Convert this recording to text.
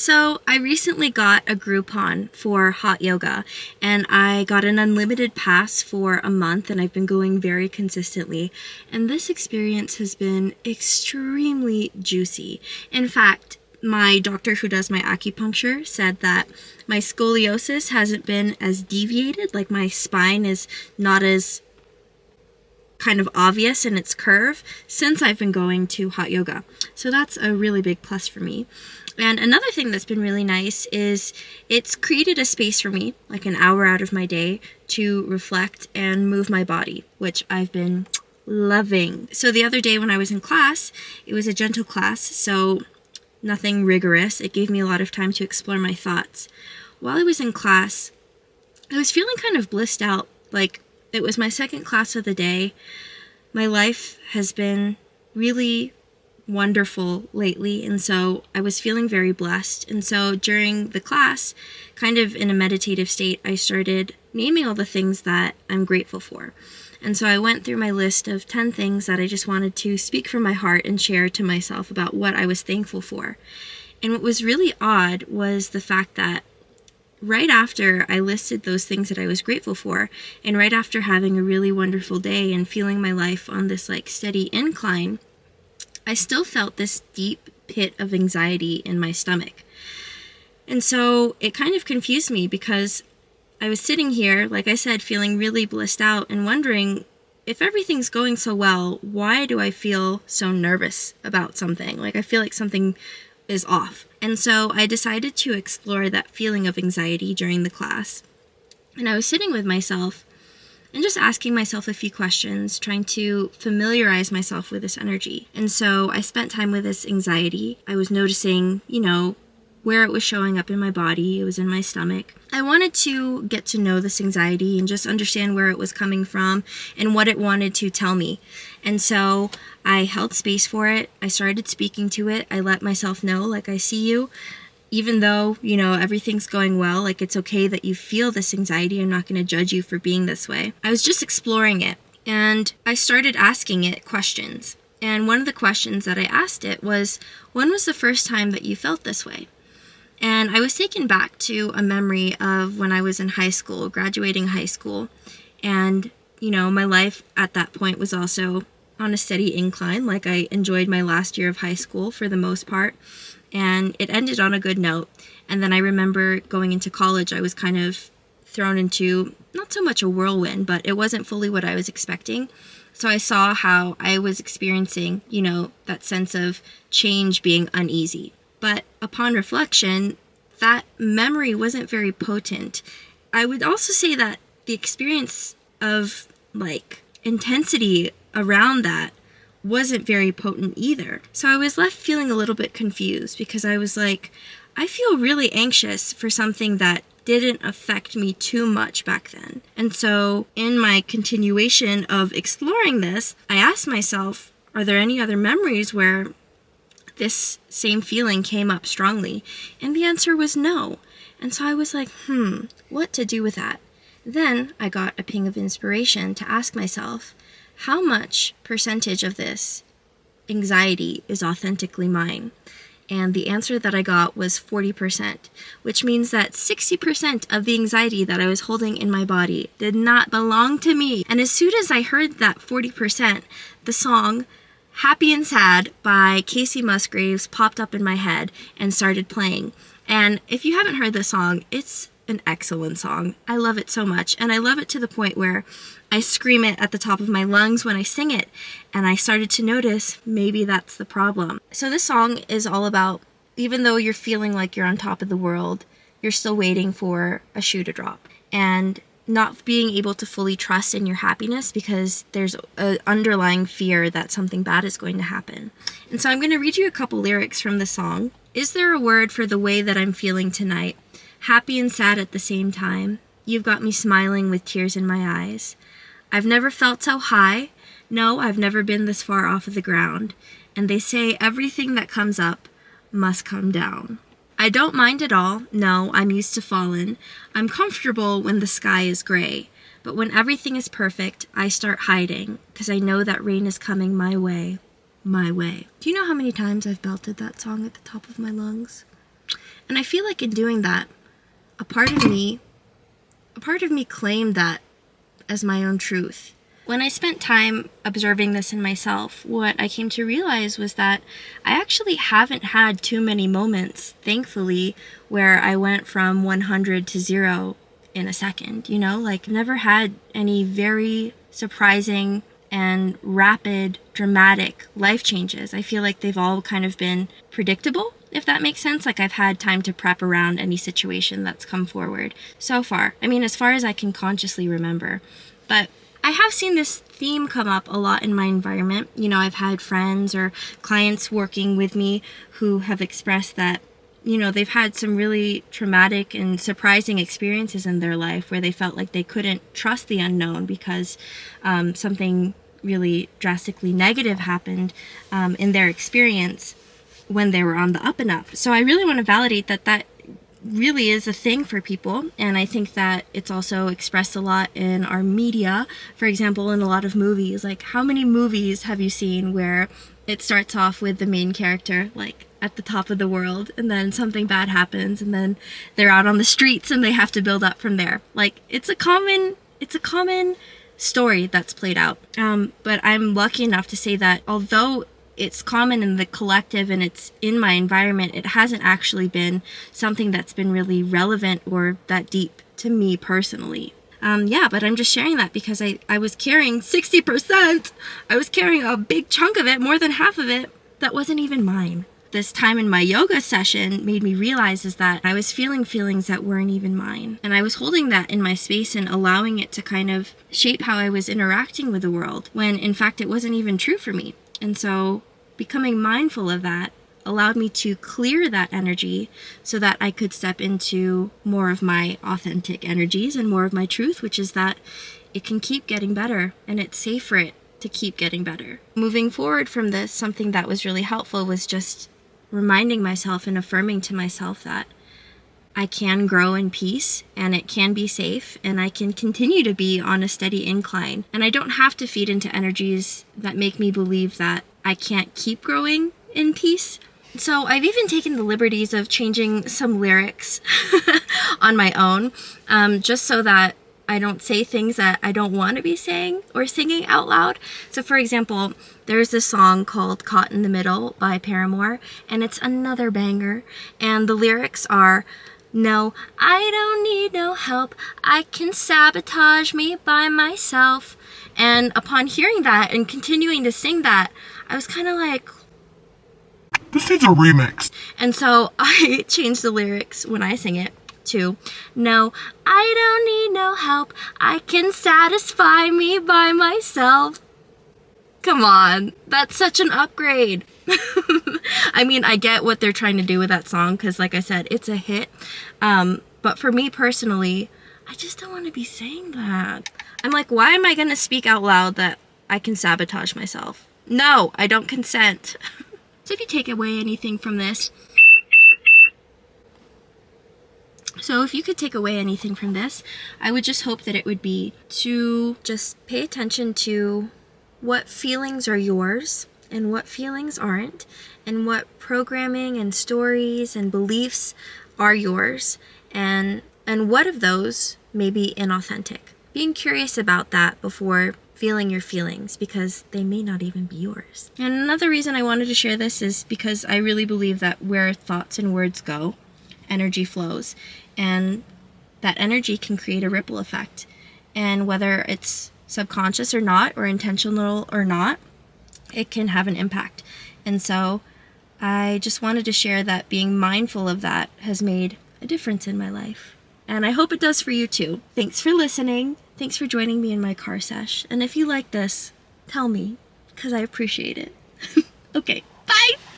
So I recently got a Groupon for hot yoga, and I got an unlimited pass for a month, and I've been going very consistently. And this experience has been extremely juicy. In fact, my doctor who does my acupuncture said that my scoliosis hasn't been as deviated, like my spine is not as kind of obvious in its curve since I've been going to hot yoga. So that's a really big plus for me. And another thing that's been really nice is it's created a space for me, like an hour out of my day, to reflect and move my body, which I've been loving. So the other day when I was in class, it was a gentle class, so nothing rigorous. It gave me a lot of time to explore my thoughts. While I was in class, I was feeling kind of blissed out, like it was my second class of the day. My life has been really wonderful lately, and so I was feeling very blessed. And so during the class, kind of in a meditative state, I started naming all the things that I'm grateful for. And so I went through my list of 10 things that I just wanted to speak from my heart and share to myself about what I was thankful for. And what was really odd was the fact that right after I listed those things that I was grateful for, and right after having a really wonderful day and feeling my life on this like steady incline, I still felt this deep pit of anxiety in my stomach. And so it kind of confused me because I was sitting here, like I said, feeling really blissed out and wondering, if everything's going so well, why do I feel so nervous about something? Like I feel like something is off. And so I decided to explore that feeling of anxiety during the class. And I was sitting with myself and just asking myself a few questions, trying to familiarize myself with this energy. And so I spent time with this anxiety. I was noticing, where it was showing up in my body. It was in my stomach. I wanted to get to know this anxiety and just understand where it was coming from and what it wanted to tell me. And so I held space for it. I started speaking to it. I let myself know, like, I see you. Even though, everything's going well, like, it's okay that you feel this anxiety. I'm not going to judge you for being this way. I was just exploring it. And I started asking it questions. And one of the questions that I asked it was, when was the first time that you felt this way? And I was taken back to a memory of when I was in high school, graduating high school. And, my life at that point was also on a steady incline. Like, I enjoyed my last year of high school for the most part. And it ended on a good note. And then I remember going into college, I was kind of thrown into not so much a whirlwind, but it wasn't fully what I was expecting. So I saw how I was experiencing, that sense of change being uneasy. But upon reflection, that memory wasn't very potent. I would also say that the experience of intensity around that wasn't very potent either. So I was left feeling a little bit confused because I was like, I feel really anxious for something that didn't affect me too much back then. And so in my continuation of exploring this, I asked myself, are there any other memories where this same feeling came up strongly? And the answer was no. And so I was like, what to do with that? Then I got a ping of inspiration to ask myself, how much percentage of this anxiety is authentically mine? And the answer that I got was 40%, which means that 60% of the anxiety that I was holding in my body did not belong to me. And as soon as I heard that 40%, the song Happy and Sad by Casey Musgraves popped up in my head and started playing. And if you haven't heard the song, it's an excellent song. I love it so much. And I love it to the point where I scream it at the top of my lungs when I sing it. And I started to notice maybe that's the problem. So this song is all about, even though you're feeling like you're on top of the world, you're still waiting for a shoe to drop. And not being able to fully trust in your happiness because there's an underlying fear that something bad is going to happen. And so I'm going to read you a couple lyrics from the song. Is there a word for the way that I'm feeling tonight? Happy and sad at the same time. You've got me smiling with tears in my eyes. I've never felt so high. No, I've never been this far off of the ground. And they say everything that comes up must come down. I don't mind at all. No, I'm used to falling. I'm comfortable when the sky is gray. But when everything is perfect, I start hiding because I know that rain is coming my way. My way. Do you know how many times I've belted that song at the top of my lungs? And I feel like in doing that, a part of me claimed that as my own truth. When I spent time observing this in myself, what I came to realize was that I actually haven't had too many moments, thankfully, where I went from 100 to 0 in a second, you know? Like, never had any very surprising and rapid, dramatic life changes. I feel like they've all kind of been predictable, if that makes sense. Like, I've had time to prep around any situation that's come forward so far. I mean, as far as I can consciously remember. But I have seen this theme come up a lot in my environment. You know, I've had friends or clients working with me who have expressed that, you know, they've had some really traumatic and surprising experiences in their life where they felt like they couldn't trust the unknown because something really drastically negative happened in their experience when they were on the up and up. So I really want to validate that that really is a thing for people, and I think that it's also expressed a lot in our media. For example, in a lot of movies, like how many movies have you seen where it starts off with the main character like at the top of the world, and then something bad happens, and then they're out on the streets and they have to build up from there. Like, it's a common story that's played out. But I'm lucky enough to say that although it's common in the collective and it's in my environment, it hasn't actually been something that's been really relevant or that deep to me personally. But I'm just sharing that because I was carrying 60%. I was carrying a big chunk of it, more than half of it, that wasn't even mine. This time in my yoga session made me realize is that I was feeling feelings that weren't even mine. And I was holding that in my space and allowing it to kind of shape how I was interacting with the world, when in fact it wasn't even true for me. And so becoming mindful of that allowed me to clear that energy so that I could step into more of my authentic energies and more of my truth, which is that it can keep getting better and it's safe for it to keep getting better. Moving forward from this, something that was really helpful was just reminding myself and affirming to myself that I can grow in peace and it can be safe and I can continue to be on a steady incline. And I don't have to feed into energies that make me believe that I can't keep growing in peace. So I've even taken the liberties of changing some lyrics on my own, just so that I don't say things that I don't want to be saying or singing out loud. So for example, there's this song called Caught in the Middle by Paramore, and it's another banger. And the lyrics are, "No, I don't need no help. I can sabotage me by myself." And upon hearing that and continuing to sing that, I was kind of like, this needs a remix. And so I changed the lyrics when I sing it to, "No, I don't need no help. I can satisfy me by myself." Come on, that's such an upgrade. I mean, I get what they're trying to do with that song because, like I said, it's a hit. But for me personally, I just don't want to be saying that. I'm like, why am I going to speak out loud that I can sabotage myself? No, I don't consent. So if you take away anything from this, if you could take away anything from this, I would just hope that it would be to just pay attention to what feelings are yours and what feelings aren't, and what programming and stories and beliefs are yours, and what of those may be inauthentic. Being curious about that before feeling your feelings, because they may not even be yours. And another reason I wanted to share this is because I really believe that where thoughts and words go, energy flows, and that energy can create a ripple effect. And whether it's subconscious or not, or intentional or not, it can have an impact. And so I just wanted to share that being mindful of that has made a difference in my life. And I hope it does for you too. Thanks for listening. Thanks for joining me in my car sesh. And if you like this, tell me, because I appreciate it. Okay, bye!